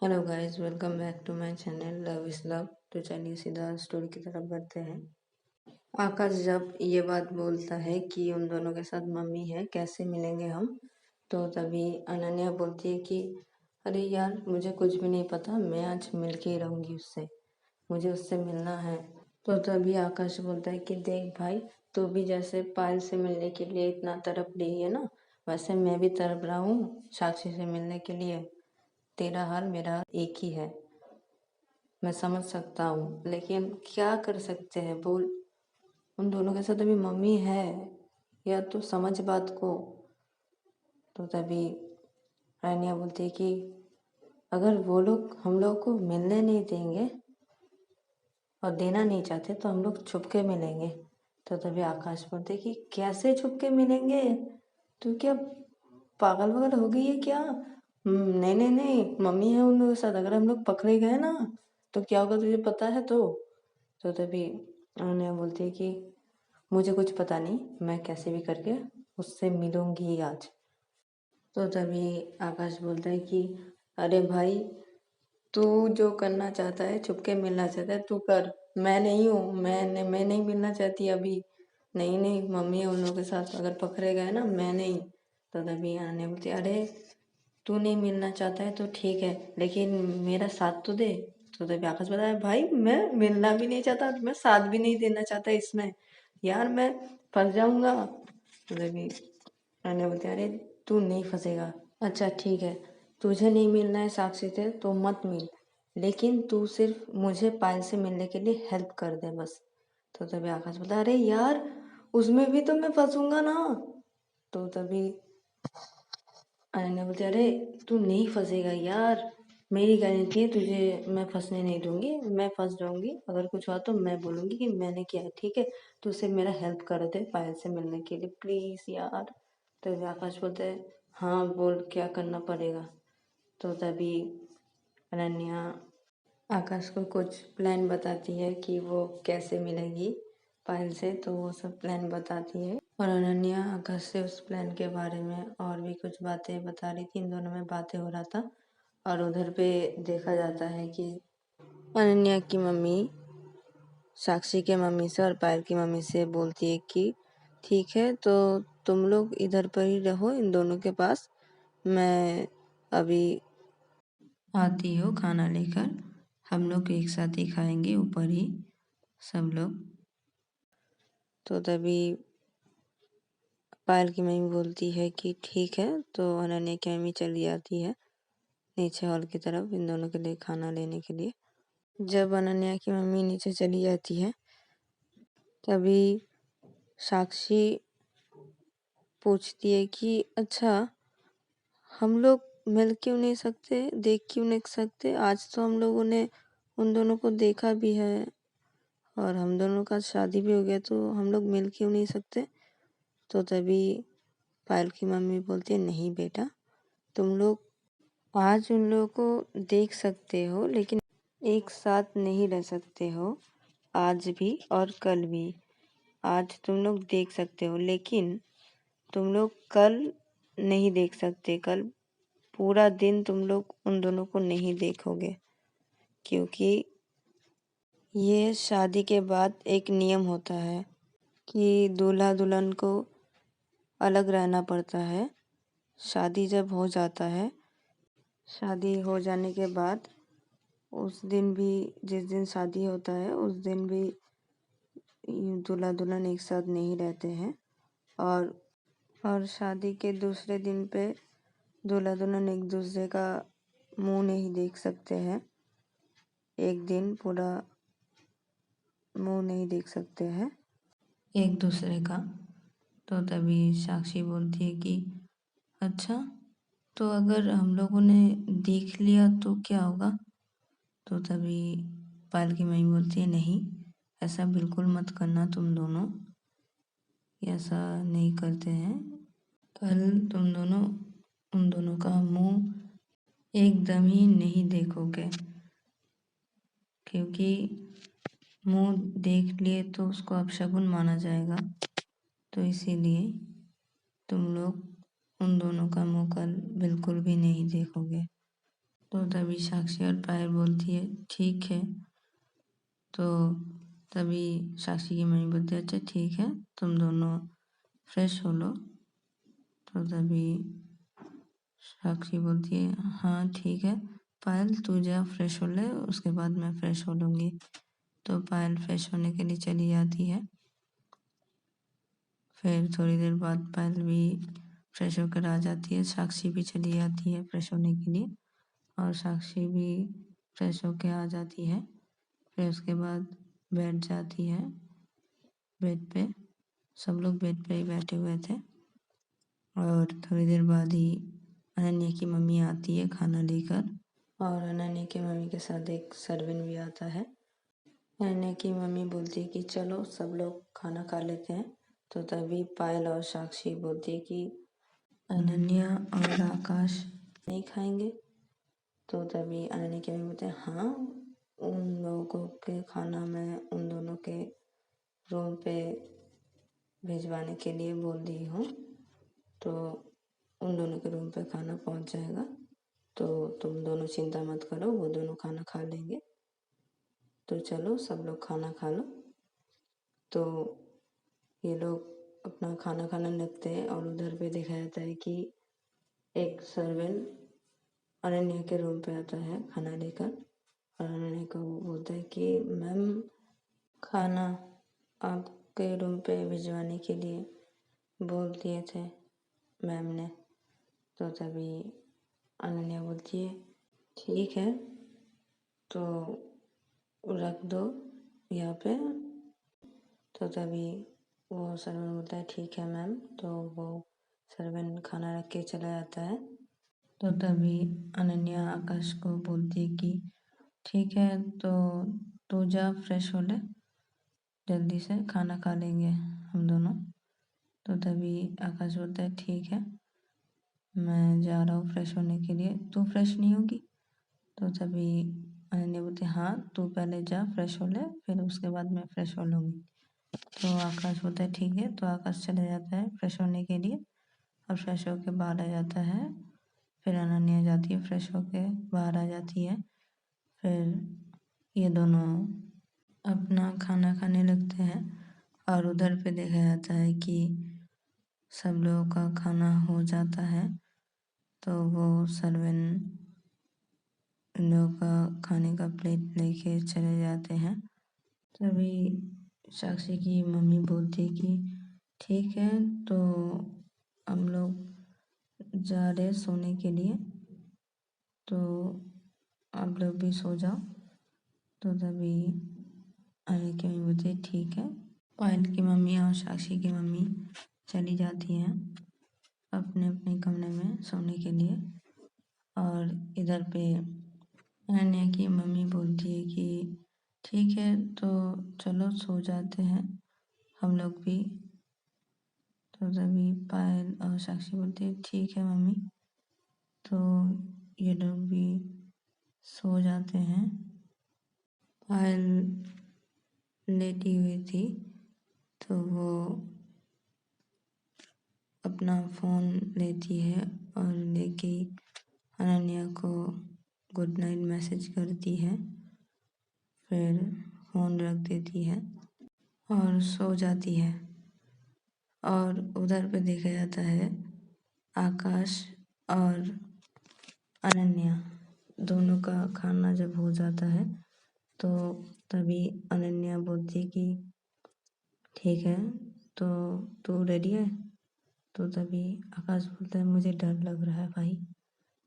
Hello guys, welcome back to my channel love is love. तो चलिए सीधा story की तरफ बढ़ते हैं। आकाश जब ये बात बोलता है कि उन दोनों के साथ मम्मी है, कैसे मिलेंगे हम, तो तभी अनन्या बोलती है कि अरे यार, मुझे कुछ भी नहीं पता, मैं आज मिल के ही रहूँगी उससे, मुझे उससे मिलना है। तो तभी आकाश बोलता है कि देख भाई, तू भी जैसे पायल से मिलने के लिए इतना तड़प रही है ना, वैसे मैं भी तड़प रहा हूँ साक्षी से मिलने के लिए। तेरा हाल मेरा हाल एक ही है, मैं समझ सकता हूँ, लेकिन क्या कर सकते हैं बोल। उन दोनों के साथ अभी मम्मी है, या तो समझ बात को। तो तभी रानिया बोलती है कि अगर वो लोग हम लोग को मिलने नहीं देंगे और देना नहीं चाहते तो हम लोग छुप के मिलेंगे। तो तभी आकाश बोलते कि कैसे छुप के मिलेंगे, तू क्या पागल वगल हो गई है क्या? नहीं नहीं नहीं, मम्मी है उन लोगों के साथ, अगर हम लोग पकड़े गए ना तो क्या होगा तुझे पता है? तो तभी उन्होंने बोलती है कि मुझे कुछ पता नहीं, मैं कैसे भी करके उससे मिलूंगी आज। तो तभी आकाश बोलता है कि अरे भाई, तू जो करना चाहता है, छुपके मिलना चाहता है, तू कर। मैं नहीं हूँ, मैं नहीं मिलना चाहती अभी। नहीं नहीं, मम्मी है उन लोगों के साथ, अगर पकड़े गए ना मैं नहीं। तो तभी आने बोलती अरे, तू नहीं मिलना चाहता है तो ठीक है, लेकिन मेरा साथ तो दे। तो तभी आकाश बताया भाई, मैं मिलना भी नहीं चाहता, मैं साथ भी नहीं देना चाहता इसमें, यार मैं फंस जाऊंगा। तो तभी आने बोलते अरे, तू नहीं फंसेगा। अच्छा ठीक है, तुझे नहीं मिलना है साक्षी से तो मत मिल, लेकिन तू सिर्फ मुझे पायल से मिलने के लिए हेल्प कर दे बस। तो तभी आकाश बोलता अरे यार, उसमें भी तो मैं फंसूंगा ना। तो तभी अनन्या बोलती अरे, तू नहीं फंसेगा यार, मेरी गारंटी है तुझे, मैं फंसने नहीं दूंगी। मैं फंस जाऊंगी, अगर कुछ हुआ तो मैं बोलूंगी कि मैंने किया है, ठीक है? तू सिर्फ मेरा हेल्प कर दे पायल से मिलने के लिए, प्लीज यार। तो आकाश बोलते हैं हाँ बोल, क्या करना पड़ेगा। तो तभी अनन्या आकाश को कुछ प्लान बताती है कि वो कैसे मिलेगी पायल से, तो वो सब प्लान बताती है। और अनन्या आकाश से उस प्लान के बारे में और भी कुछ बातें बता रही थी, इन दोनों में बातें हो रहा था। और उधर पे देखा जाता है कि अनन्या की मम्मी साक्षी के मम्मी से और पायल की मम्मी से बोलती है कि ठीक है, तो तुम लोग इधर पर ही रहो इन दोनों के पास, मैं अभी आती हो खाना लेकर, हम लोग एक साथ ही खाएंगे ऊपर ही सब लोग। तो तभी पायल की मम्मी बोलती है कि ठीक है, तो अनन्या की मम्मी चली जाती है नीचे हॉल की तरफ इन दोनों के लिए खाना लेने के लिए। जब अनन्या की मम्मी नीचे चली जाती है, तभी साक्षी पूछती है कि अच्छा, हम लोग मिल क्यों नहीं सकते, देख क्यों नहीं सकते? आज तो हम लोगों ने उन दोनों को देखा भी है और हम दोनों का शादी भी हो गया, तो हम लोग मिल क्यों नहीं सकते? तो तभी पायल की मम्मी बोलती है नहीं बेटा, तुम लोग आज उन लोगों को देख सकते हो, लेकिन एक साथ नहीं रह सकते हो, आज भी और कल भी। आज तुम लोग देख सकते हो, लेकिन तुम लोग कल नहीं देख सकते। कल पूरा दिन तुम लोग उन दोनों को नहीं देखोगे, क्योंकि ये शादी के बाद एक नियम होता है कि दूल्हा दुल्हन को अलग रहना पड़ता है। शादी जब हो जाता है, शादी हो जाने के बाद उस दिन भी, जिस दिन शादी होता है उस दिन भी दूल्हा दुल्हन एक साथ नहीं रहते हैं। और शादी के दूसरे दिन पे दूल्हा दुल्हन एक दूसरे का मुंह नहीं देख सकते हैं, एक दिन पूरा मुंह नहीं देख सकते हैं एक दूसरे का। तो तभी साक्षी बोलती है कि अच्छा, तो अगर हम लोगों ने देख लिया तो क्या होगा? तो तभी पायल की मम्मी बोलती है नहीं, ऐसा बिल्कुल मत करना तुम दोनों, ऐसा नहीं करते हैं। कल तुम दोनों उन दोनों का मुंह एकदम ही नहीं देखोगे, क्योंकि मुंह देख लिए तो उसको अपशगुन माना जाएगा। तो इसीलिए तुम लोग उन दोनों का मुंह कल बिल्कुल भी नहीं देखोगे। तो तभी साक्षी और पायल बोलती है ठीक है। तो तभी साक्षी की मम्मी बोलती है अच्छा ठीक है, तुम दोनों फ्रेश हो लो। तो तभी साक्षी बोलती है हाँ ठीक है पायल, तू जा फ्रेश हो ले, उसके बाद मैं फ्रेश हो लूँगी। तो पायल फ्रेश होने के लिए चली जाती है। फिर थोड़ी देर बाद पायल भी फ्रेश होकर आ जाती है। साक्षी भी चली जाती है फ्रेश होने के लिए और साक्षी भी फ्रेश होकर आ जाती है। फिर उसके बाद बैठ जाती है बेड पे। सब लोग बेड पे ही बैठे हुए थे और थोड़ी देर बाद ही अनन्या की मम्मी आती है खाना लेकर और अनन्या की मम्मी के साथ एक सर्वेंट भी आता है। अनन्या की मम्मी बोलती है कि चलो सब लोग खाना खा लेते हैं। तो तभी पायल और साक्षी बोलती है कि अनन्या और आकाश नहीं खाएंगे। तो तभी अनन्या की मम्मी बोलते हैं हाँ, उन लोगों के खाना मैं उन दोनों के रूम पे भिजवाने के लिए बोल दी हूँ, तो उन दोनों के रूम पे खाना पहुँच जाएगा। तो तुम दोनों चिंता मत करो, वो दोनों खाना खा लेंगे। तो चलो सब लोग खाना खा लो। तो ये लोग अपना खाना खाने लगते हैं और उधर पे देखा जाता है कि एक सर्वेंट अनन्या के रूम पे आता है खाना लेकर और अनन्या को बोलता है कि मैम खाना आपके रूम पे भिजवाने के लिए बोल दिए थे मैम ने। तो तभी अनन्या बोलती है ठीक है, तो रख दो यहाँ पे। तो तभी वो सर्वेंट बोलता है ठीक है मैम। तो वो सर्वेंट खाना रख के चला जाता है। तो तभी अनन्या आकाश को बोलती है कि ठीक है, तो तू जा फ्रेश हो ले, जल्दी से खाना खा लेंगे हम दोनों। तो तभी आकाश बोलता है ठीक है, मैं जा रहा हूँ फ्रेश होने के लिए, तू फ्रेश नहीं होगी। तो तभी अनन्या बोलती है हाँ तू पहले जा फ्रेश हो ले, फिर उसके बाद मैं फ्रेश हो लूँगी। तो आकाश बोलता है ठीक है। तो आकाश चले जाता है फ्रेश होने के लिए और फ्रेश होके बाहर आ जाता है। फिर अनन्या जाती है फ्रेश होके बाहर आ जाती है। फिर ये दोनों अपना खाना खाने लगते हैं और उधर पे देखा जाता है कि सब लोगों का खाना हो जाता है। तो वो सर्वेंट इन लोगों का खाने का प्लेट लेके चले जाते हैं। तभी साक्षी की मम्मी बोलती है कि ठीक है, तो हम लोग जा रहे सोने के लिए, तो आप लोग भी सो जाओ। तो तभी अनिल की मम्मी बोलती है ठीक है। पायल की मम्मी और साक्षी की मम्मी चली जाती हैं अपने अपने कमरे में सोने के लिए और इधर पे अनन्या की मम्मी बोलती है कि ठीक है, तो चलो सो जाते हैं हम लोग भी। तो तभी पायल और साक्षी बोलती है ठीक है मम्मी। तो ये लोग भी सो जाते हैं। पायल लेटी हुई थी तो वो अपना फ़ोन लेती है और लेके अनन्या को गुड नाइट मैसेज करती है, फिर फ़ोन रख देती है और सो जाती है। और उधर पे देखा जाता है आकाश और अनन्या दोनों का खाना जब हो जाता है तो तभी अनन्या बोलती है कि ठीक है, तो तू रेडी है। तो तभी आकाश बोलता है मुझे डर लग रहा है भाई।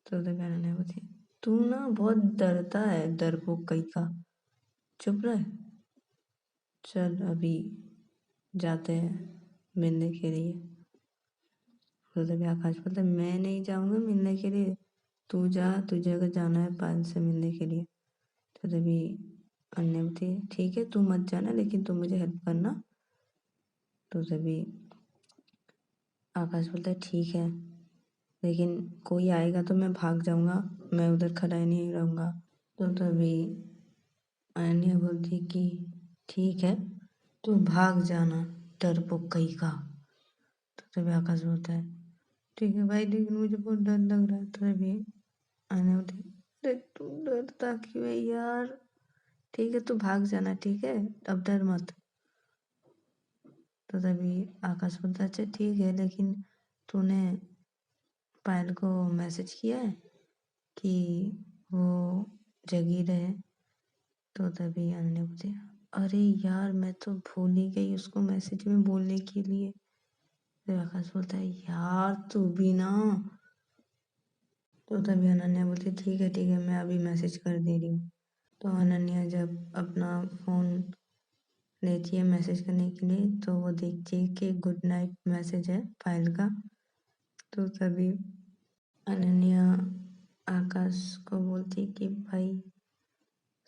तो तभी अनन्या बोलती है तू ना बहुत डरता है, डरपोक कहीं का, चुप रह, चल अभी जाते हैं मिलने के लिए। तो तभी आकाश बोलता है मैं नहीं जाऊँगा मिलने के लिए, तू जा, तुझे अगर जाना है पायल से मिलने के लिए। तो तभी अन्य बोलती है ठीक है तू मत जाना, लेकिन तू मुझे हेल्प करना। तो तभी आकाश बोलता है ठीक है, लेकिन कोई आएगा तो मैं भाग जाऊँगा, मैं उधर खड़ा ही नहीं रहूँगा। तो तभी अनन्या बोलती कि ठीक है तू भाग जाना, डरपोक कहीं का। तो तभी आकाश बोलता है ठीक है भाई, लेकिन मुझे बहुत डर लग रहा है। तो तभी अनन्या बोलती देख तू डरता क्यों है यार? ठीक है तू भाग जाना, ठीक है, अब डर मत। तो तभी आकाश बोलता अच्छा ठीक है, लेकिन तूने पायल को मैसेज किया है कि वो जगी रहे? तो तभी अनन्या बोलती अरे यार मैं तो भूल ही गई उसको मैसेज में बोलने के लिए। फिर आकाश बोलता है यार तू भी ना। तो तभी अनन्या बोलती ठीक है मैं अभी मैसेज कर दे रही हूँ। तो अनन्या जब अपना फ़ोन लेती है मैसेज करने के लिए तो वो देखती है कि गुड नाइट मैसेज है पायल का। तो तभी अनन्या आकाश को बोलती कि भाई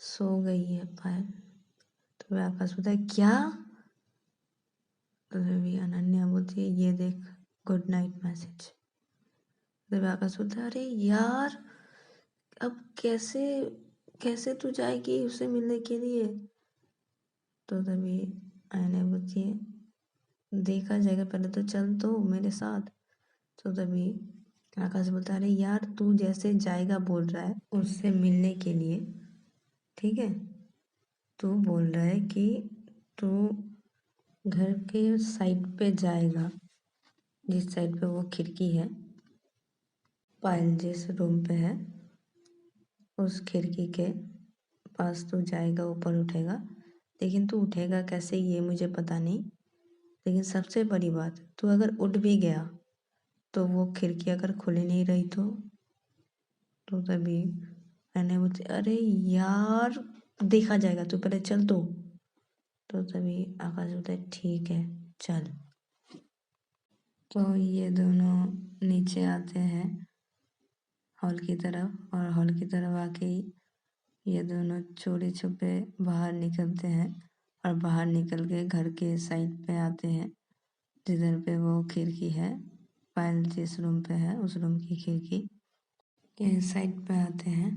सो गई है पायल। तो वह आकाश बोलता है क्या? तो तभी अनन्या बोलती है ये देख गुड नाइट मैसेज। तभी आकाश बोलता है अरे यार अब कैसे कैसे तू जाएगी उससे मिलने के लिए? तो तभी अनन्या बोलती है देखा जाएगा, पहले तो चल तो मेरे साथ। तो तभी आकाश बोलता है अरे यार तू जैसे जाएगा बोल रहा है उससे मिलने के लिए, ठीक है, तू बोल रहा है कि तू घर के साइड पे जाएगा, जिस साइड पे वो खिड़की है, पायल जिस रूम पे है उस खिड़की के पास तू जाएगा, ऊपर उठेगा। लेकिन तू उठेगा कैसे ये मुझे पता नहीं, लेकिन सबसे बड़ी बात तू अगर उठ भी गया तो वो खिड़की अगर खुली नहीं रही तो तभी मैंने बोलती अरे यार देखा जाएगा तू पहले चल तो तभी आकाश बोलता है ठीक है चल। तो ये दोनों नीचे आते हैं हॉल की तरफ, और हॉल की तरफ आके ही ये दोनों चोरी छुपे बाहर निकलते हैं और बाहर निकल के घर के साइड पे आते हैं जिधर पे वो खिड़की है, पायल जिस रूम पे है उस रूम की खिड़की के साइड पे आते हैं।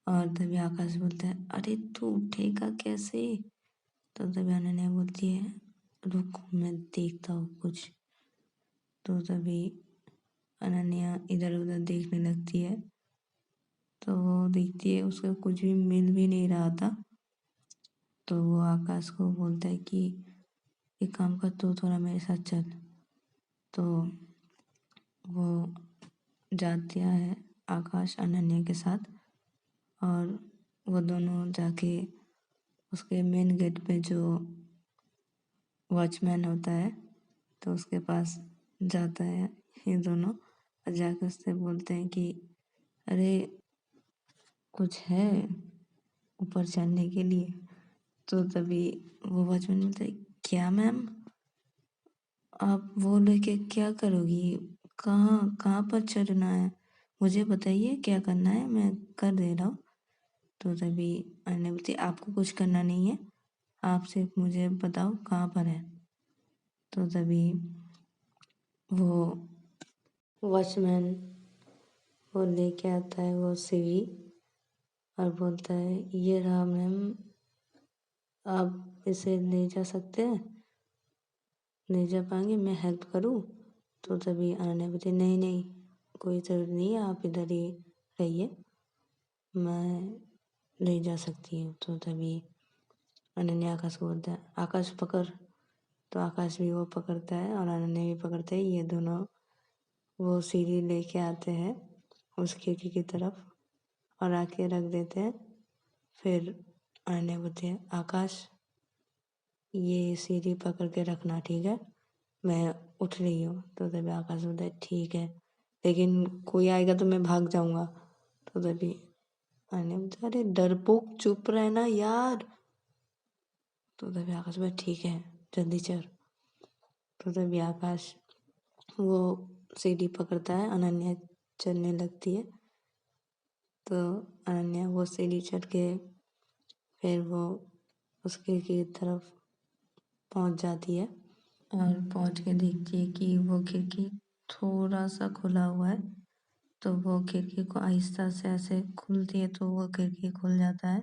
और तभी आकाश बोलता है अरे तू उठेगा कैसे? तो तभी अनन्या बोलती है रुक मैं देखता हूँ कुछ। तो तभी अनन्या इधर उधर देखने लगती है तो वो देखती है उसका कुछ भी मिल भी नहीं रहा था। तो वो आकाश को बोलता है कि एक काम कर तू थोड़ा मेरे साथ चल। तो वो जाता है आकाश अनन्या के साथ, और वो दोनों जाके उसके मेन गेट पे जो वॉचमैन होता है तो उसके पास जाता है ये दोनों, और जाकर उससे बोलते हैं कि अरे कुछ है ऊपर चढ़ने के लिए? तो तभी वो वॉचमैन बोलता है क्या मैम आप वो लेके क्या करोगी? कहाँ कहाँ पर चढ़ना है? मुझे बताइए क्या करना है, मैं कर दे रहा हूँ। तो तभी अन्य बोलती आपको कुछ करना नहीं है, आप सिर्फ मुझे बताओ कहाँ पर है। तो तभी वो वॉचमैन वो लेके आता है वो सीढ़ी और बोलता है ये रहा मैम, आप इसे ले जा सकते हैं, ले जा पाएंगे, मैं हेल्प करूँ? तो तभी अनन्या बोलती नहीं नहीं कोई ज़रूरत नहीं है, आप इधर ही रहिए, मैं ले जा सकती हूँ। तो तभी अनन्या आकाश को बोलता है आकाश पकड़। तो आकाश भी वो पकड़ता है और अनन्या भी पकड़ते हैं, ये दोनों वो सीढ़ी लेके आते हैं उस खिड़की की तरफ और आके रख देते हैं। फिर अनन्या बोलती है आकाश ये सीढ़ी पकड़ के रखना, ठीक है, मैं उठ रही हूँ। तो तभी आकाश बोलता है ठीक है, लेकिन कोई आएगा तो मैं भाग जाऊँगा। तो तभी अनन्या बोलती है अरे डरपोक चुप रहना यार। तो तभी आकाश बोलता है ठीक है जल्दी चल। तो तभी आकाश वो सीढ़ी पकड़ता है, अनन्या चलने लगती है। तो अनन्या वो सीढ़ी चढ़ के फिर वो उस खिड़की की तरफ पहुंच जाती है और पहुंच के देखती है कि वो खिड़की थोड़ा सा खुला हुआ है। तो वो खिड़की को आहिस्ता से ऐसे खुलती है तो वो खिड़की खुल जाता है।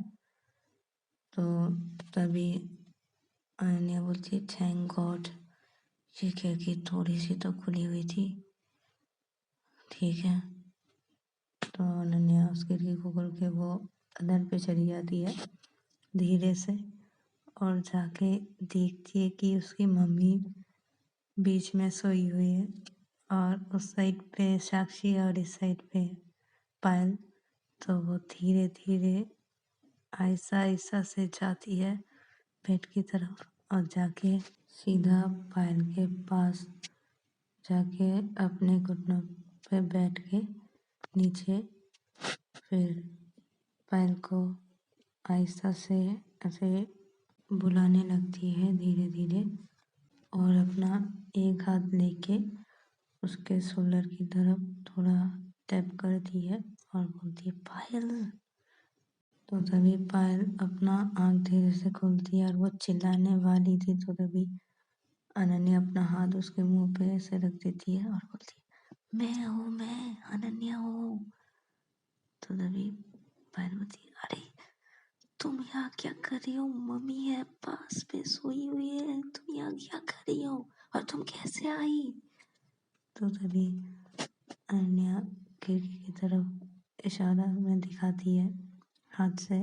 तो तभी अनन्या बोलती है थैंक गॉड ये खिड़की थोड़ी सी तो खुली हुई थी, ठीक है। तो अनन्या उस खिड़की को खोल के वो अदर पे चली जाती है धीरे से, और जाके देखती है कि उसकी मम्मी बीच में सोई हुई है, और उस साइड पे साक्षी और इस साइड पे पायल। तो वो धीरे धीरे आहिस्ता आहिस्ता से जाती है बेड की तरफ, और जाके सीधा पायल के पास जाके अपने घुटनों पे बैठ के नीचे फिर पायल को आहिस्ता से ऐसे बुलाने लगती है धीरे धीरे, और अपना एक हाथ लेके उसके शोल्डर की तरफ थोड़ा टैप करती है और बोलती है पायल। तो तभी पायल अपना आँख धीरे से खोलती है, और वो चिल्लाने वाली थी, तो तभी अनन्या अपना हाथ उसके मुंह पे ऐसे रख देती है और बोलती है मैं अनन्या हूँ। तो तभी पायल बोलती है अरे तुम यहाँ क्या कर रही हो, मम्मी है पास पे सोई हुई है, तुम यहाँ क्या कर रही हो और तुम कैसे आई। तो तभी अनन्या खिड़की की तरफ इशारा में दिखाती है हाथ से।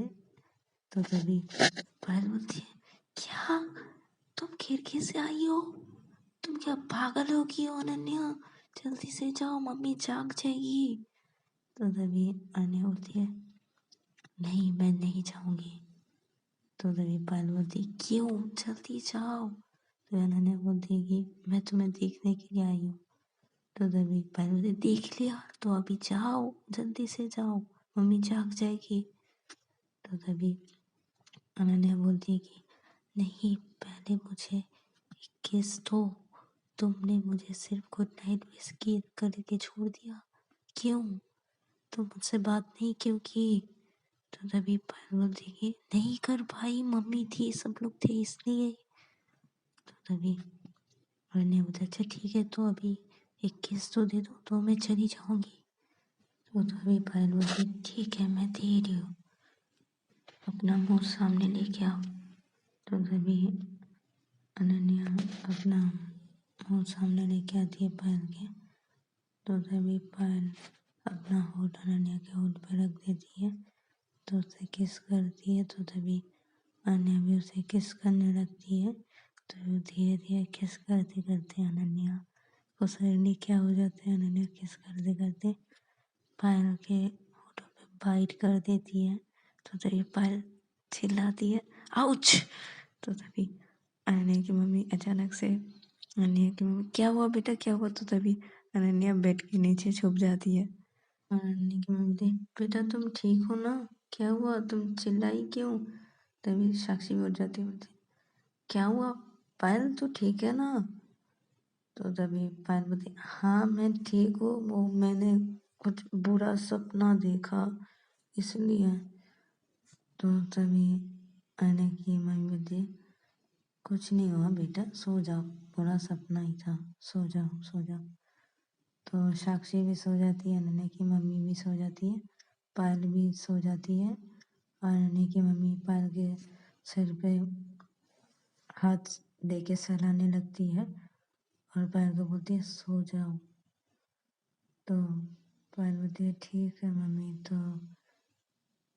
तो तभी पायल बोलती है क्या तुम खिड़की से आई हो, तुम क्या पागल हो गई हो अनन्या, जल्दी से जाओ मम्मी जाग जाएगी। तो तभी अनन्या बोलती है नहीं मैं नहीं जाऊंगी। तो तभी पायल बोलती क्यों, जल्दी जाओ। तो अनन्या बोलती है कि मैं तुम्हें देखने के लिए आई हूँ। तो तभी पायल बोलती देख लिया तो अभी जाओ, जल्दी से जाओ मम्मी जाग जाएगी। तो तभी अनन्या बोलती है कि नहीं पहले मुझे एक किस दो, तुमने मुझे सिर्फ गुड नाइट विश की करके छोड़ दिया, क्यों तुम मुझसे बात नहीं क्यों की। तो तभी पायल बोलती कि नहीं कर भाई, मम्मी थी सब लोग थे इसलिए। तो तभी अनन्या बोलती अच्छा ठीक है तो अभी एक किस तो दे दो तो मैं चली जाऊंगी। तो तभी पायल बोलती ठीक है मैं दे रही हूँ, अपना मुंह सामने लेके आओ। तो तभी अनन्या अपना मुंह सामने लेके आती है पायल के। तो तभी पायल अपना होठ अनन्या के होठ पे रख देती है, तो उसे किस करती है। तो तभी अनन्या भी उसे किस करने लगती है। तो धीरे धीरे किस करते करते अनन्या को सडनली क्या हो जाता है, अनन्या किस करते करते पायल के होठों पे बाइट कर देती है। तो तभी पायल चिल्लाती है आउच। तो तभी अनन्या की मम्मी अचानक से, अनन्या की मम्मी क्या हुआ बेटा क्या हुआ। तो तभी अनन्या बेड के नीचे छुप जाती है। अनन्या की मम्मी बोलती बेटा तुम ठीक हो ना, क्या हुआ तुम चिल्लाई क्यों। तभी साक्षी भी उठ जाती है, बोलती क्या हुआ पायल तू ठीक है ना। तो तभी पायल बोलती हाँ मैं ठीक हूँ, वो मैंने कुछ बुरा सपना देखा इसलिए। तो तभी अनन्या की मम्मी बोलती कुछ नहीं हुआ बेटा सो जाओ, बुरा सपना ही था, सो जाओ सो जाओ। तो साक्षी भी सो जाती है, अनन्या की मम्मी भी सो जाती है, पायल भी सो जाती है, और अनन्या की मम्मी पायल के सिर पे हाथ दे के सहलाने लगती है और पायल को बोलती है सो जाओ। तो पायल बोलती है ठीक है मम्मी। तो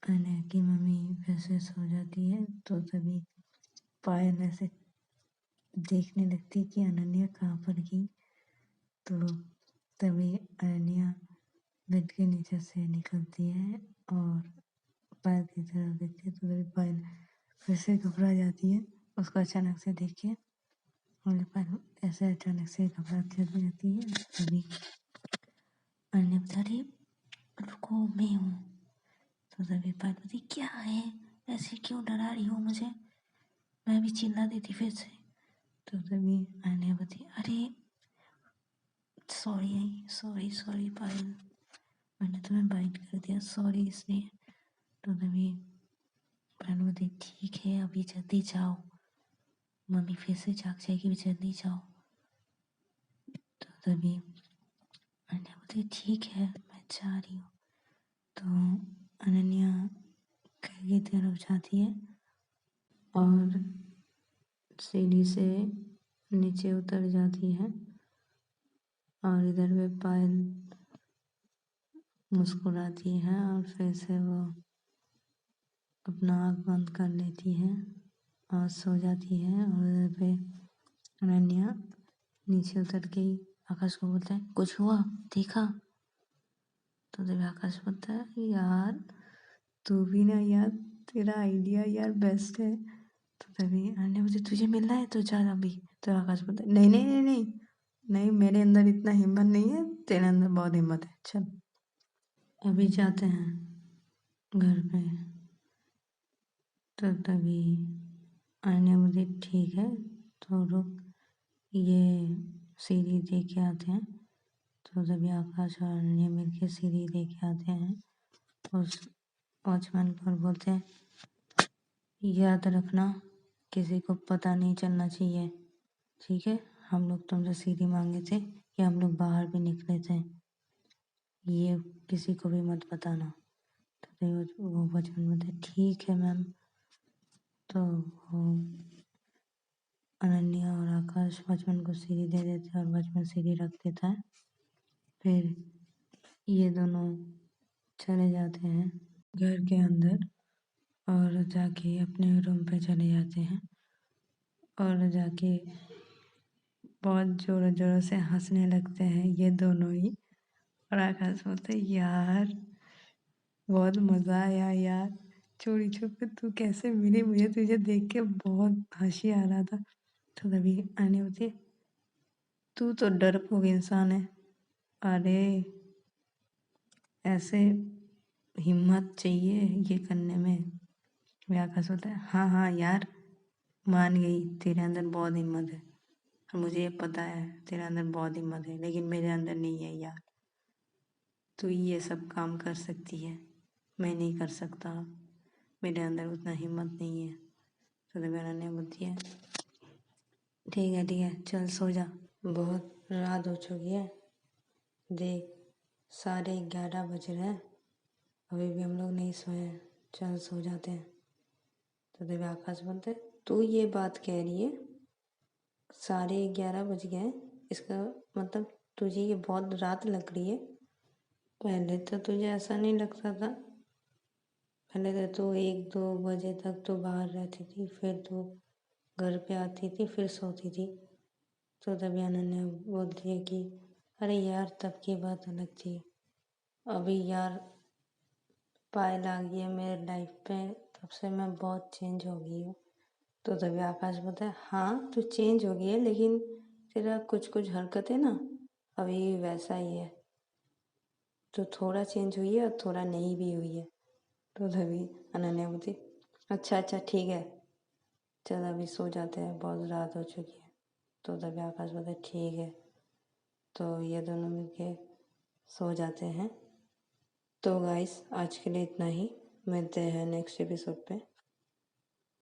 अनन्या की मम्मी फिर से सो जाती है। तो तभी पायल ऐसे देखने लगती कि अनन्या कहाँ पर गई। तो तभी अनन्या बेड के नीचे से निकलती है और पायल की तरफ देखती है। तो तभी पायल फिर से घबरा जाती है उसको अचानक से देख के, और पायल ऐसे अचानक से घबरा जाती है। तभी अनन्या बता रही रुको मैं हूँ। तो तभी पायल बोलती क्या है, ऐसे क्यों डरा रही हो मुझे। मैं भी चिल्ला देती फिर से। तो तभी अनन्या बोलती अरे सॉरी सॉरी सॉरी पायल, मैंने तुम्हें बाइट कर दिया सॉरी इसलिए। तो तभी पायल बोलती ठीक है अभी जल्दी जाओ, मम्मी फिर से जाग जाएगी, जल्दी जाओ। तो तभी अनन्या बोलती ठीक है मैं जा रही हूँ। तो अनन्या घर की तरफ जाती है और सीढ़ी से नीचे उतर जाती है, और इधर में पायल मुस्कुराती है और फिर से वो अपना आँख बंद कर लेती है और सो जाती है। और उधर पे अनन्या नीचे उतर के आकाश को बोलता है, कुछ हुआ देखा? तो तभी आकाश बोलता है, यार तू भी ना यार, तेरा आइडिया यार बेस्ट है। तो तभी अनन्या बोलती, तुझे मिलना है तो जा अभी। तो आकाश बोलता है, नहीं नहीं नहीं नहीं नहीं, मेरे अंदर इतना हिम्मत नहीं है, तेरे अंदर बहुत हिम्मत है, चल अभी जाते हैं घर पे। तो तभी अनन्या बोलती, ठीक है तो रुक, ये सीढ़ी दे के आते हैं। तो तभी आकाश और अनन्या मिलके सीढ़ी दे के आते हैं उस वॉचमैन को और बोलते हैं, याद रखना किसी को पता नहीं चलना चाहिए, ठीक है? हम लोग तुमसे सीढ़ी मांगे थे कि हम लोग बाहर भी निकले थे, ये किसी को भी मत बताना। तो तभी वो वॉचमैन बोलते हैं, ठीक है मैम। तो वो अनन्या और आकाश वॉचमैन को सीढ़ी दे देते हैं और वॉचमैन सीढ़ी रख देता है। फिर ये दोनों चले जाते हैं घर के अंदर और जाके अपने रूम पे चले जाते हैं और जाके बहुत ज़ोरों ज़ोरों से हंसने लगते हैं ये दोनों ही। और आकाश बोलते हैं, यार बहुत मज़ा आया यार, चोरी छुपे तू कैसे मिली मुझे, तुझे देख के बहुत हंसी आ रहा था। तो तभी आने होती है, तू तो डरपोक इंसान है, अरे ऐसे हिम्मत चाहिए ये करने में। वे आकाश बोलता है, हाँ हाँ यार मान गई, तेरे अंदर बहुत हिम्मत है और मुझे ये पता है तेरे अंदर बहुत हिम्मत है, लेकिन मेरे अंदर नहीं है यार। तू ये सब काम कर सकती है, मैं नहीं कर सकता, मेरे अंदर उतना हिम्मत नहीं है। तो तभी अनन्या बोलती है, ठीक है चल सो जा, बहुत रात हो चुकी है, देख 11:30 बज रहे हैं, अभी भी हम लोग नहीं सोए हैं, चल सो जाते हैं। तो तभी आकाश बोलते, तू ये बात कह रही है 11:30 बज गए, इसका मतलब तुझे ये बहुत रात लग रही है? पहले तो तुझे ऐसा नहीं लगता था, पहले तो तू 1-2 बजे तक तो बाहर रहती थी, फिर तो घर पे आती थी, फिर सोती थी। तो तभी अनन्या बोलती है कि अरे यार तब की बात अलग थी, अभी यार पायल आ गई है मेरे लाइफ पे, तब से मैं बहुत चेंज हो गई हूँ। तो तभी आकाश बोलता है, हाँ तू चेंज हो गई है, लेकिन तेरा कुछ कुछ हरकतें ना अभी भी वैसा ही है, तो थोड़ा चेंज हुई है और थोड़ा नहीं भी हुई है। तो तभी अनन्या बोलती, अच्छा ठीक है, चल अभी सो जाते हैं, बहुत रात हो चुकी है। तो तभी आकाश बोलता है, ठीक है। तो ये दोनों मिलके सो जाते हैं। तो गाइस आज के लिए इतना ही, मिलते हैं नेक्स्ट एपिसोड पे।